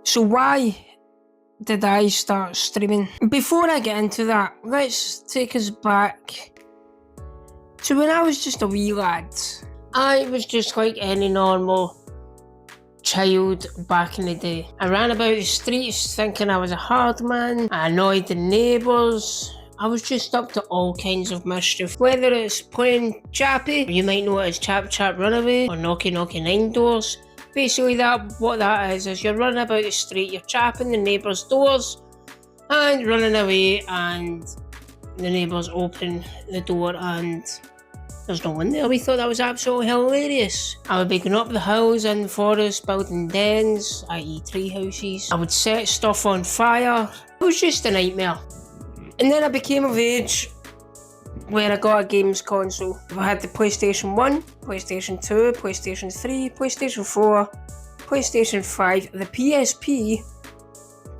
So why did I start streaming? Before I get into that, let's take us back to when I was just a wee lad. I was just like any normal child back in the day. I ran about the streets thinking I was a hard man. I annoyed the neighbours. I was just up to all kinds of mischief. Whether it's playing chappy, you might know it as chap chap runaway, or knocky knocky nine doors. Basically what that is you're running about the street, you're chapping the neighbours' doors and running away, and the neighbours open the door and there's no one there. We thought that was absolutely hilarious. I would be going up the hills in the forest, building dens, i.e. tree houses. I would set stuff on fire. It was just a nightmare. And then I became of age where I got a games console. I had the PlayStation 1, PlayStation 2, PlayStation 3, PlayStation 4, PlayStation 5, the PSP,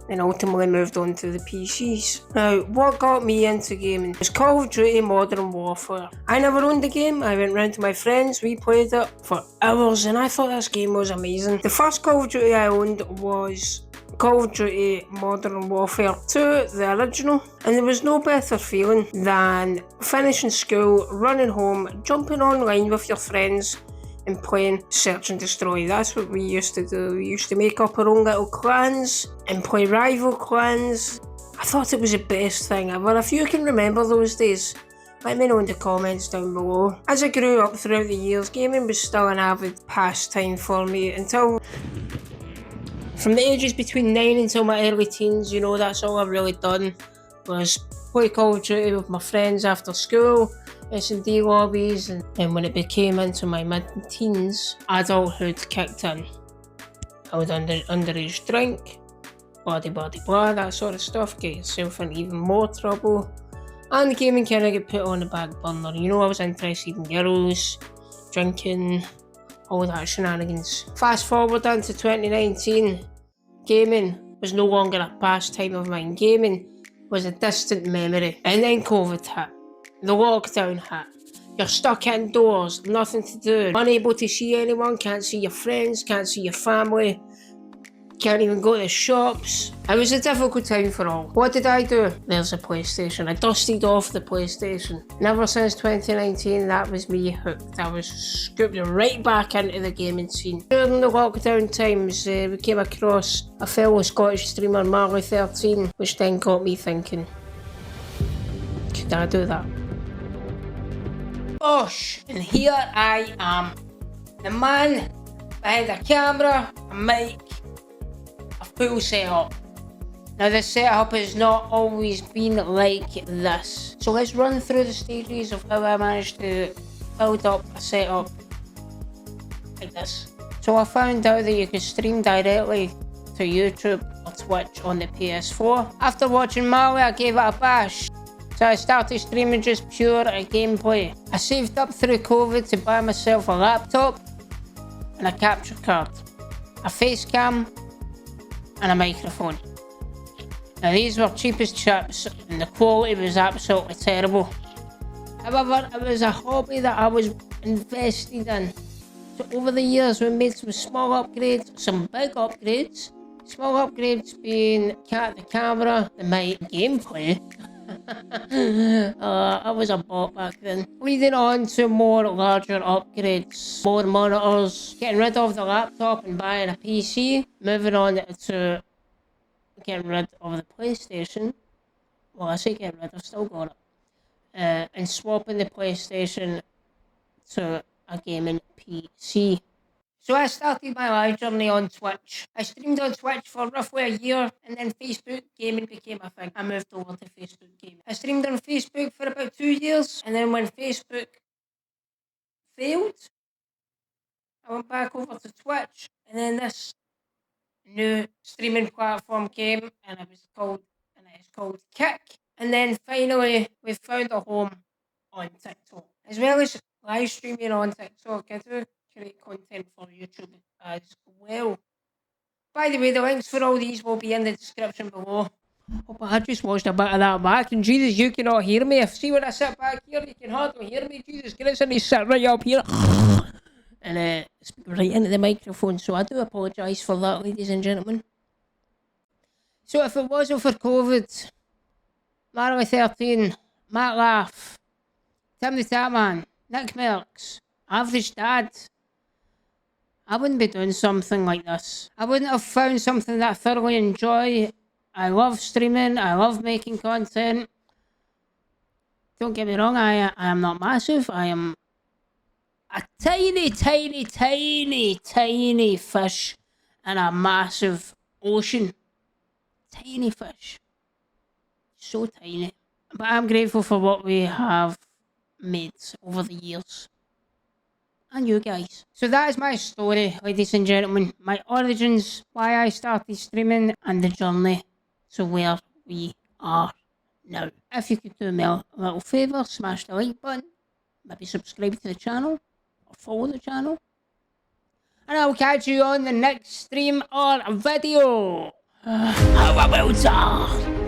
and ultimately moved on to the PCs. Now, what got me into gaming was Call of Duty Modern Warfare. I never owned the game. I went round to my friends, we played it for hours, and I thought this game was amazing. The first Call of Duty I owned was Call of Duty Modern Warfare 2, the original, and there was no better feeling than finishing school, running home, jumping online with your friends and playing Search and Destroy. That's what we used to do. We used to make up our own little clans and play rival clans. I thought it was the best thing ever. If you can remember those days, let me know in the comments down below. As I grew up throughout the years, gaming was still an avid pastime for me until from the ages between 9 until my early teens. You know, that's all I've really done was play Call of Duty with my friends after school, S&D lobbies, and when it became into my mid-teens, adulthood kicked in. I would underage drink, blah, that sort of stuff, get yourself in even more trouble, and the gaming kind of get put on the back burner. You know, I was interested in girls, drinking, all that shenanigans. Fast forward into 2019, gaming was no longer a pastime of mine. Gaming was a distant memory. And then COVID hit. The lockdown hit. You're stuck indoors, nothing to do, unable to see anyone, can't see your friends, can't see your family, can't even go to the shops. It was a difficult time for all. What did I do? There's a PlayStation. I dusted off the PlayStation. And ever since 2019, that was me hooked. I was scooped right back into the gaming scene. During the lockdown times, we came across a fellow Scottish streamer, Marley13, which then got me thinking, could I do that? Bosh! And here I am. The man behind a camera, a mic, a full setup. Now the setup has not always been like this. So let's run through the stages of how I managed to build up a setup like this. So I found out that you could stream directly to YouTube or Twitch on the PS4. After watching Marley, I gave it a bash. So I started streaming just pure gameplay. I saved up through COVID to buy myself a laptop and a capture card, a face cam and a microphone. Now these were cheap as chips and the quality was absolutely terrible. However, it was a hobby that I was invested in. So over the years we made some small upgrades, some big upgrades. Small upgrades being the camera, the mic, gameplay. I was a bot back then. Leading on to more larger upgrades, more monitors, getting rid of the laptop and buying a PC, moving on to getting rid of the PlayStation. Well, I say getting rid, I've still got it. And swapping the PlayStation to a gaming PC. So I started my live journey on Twitch. I streamed on Twitch for roughly a year, and then Facebook gaming became a thing. I moved over to Facebook gaming. I streamed on Facebook for about 2 years, and then when Facebook failed, I went back over to Twitch, and then this new streaming platform came, and it is called Kick. And then finally, we found a home on TikTok. As well as live streaming on TikTok, I do create content for YouTube as well. By the way, the links for all these will be in the description below. Oh, but I just watched a bit of that back, and Jesus, you cannot hear me. See when I sit back here, you can hardly hear me. Jesus Christ, I need to sit right up here. and speak right into the microphone, so I do apologise for that, ladies and gentlemen. So if it wasn't for COVID, Marley 13, Matt Laugh, Tim the Tatman, Nick Merckx, Average Dad, I wouldn't be doing something like this. I wouldn't have found something that I thoroughly enjoy. I love streaming, I love making content. Don't get me wrong, I am not massive. I am a tiny, tiny, tiny, tiny fish in a massive ocean. Tiny fish. So tiny. But I'm grateful for what we have made over the years. And you guys. So that is my story, ladies and gentlemen. My origins, why I started streaming, and the journey to where we are now. If you could do me a little favour, smash the like button, maybe subscribe to the channel, or follow the channel. And I'll catch you on the next stream or video. Have a well, sir.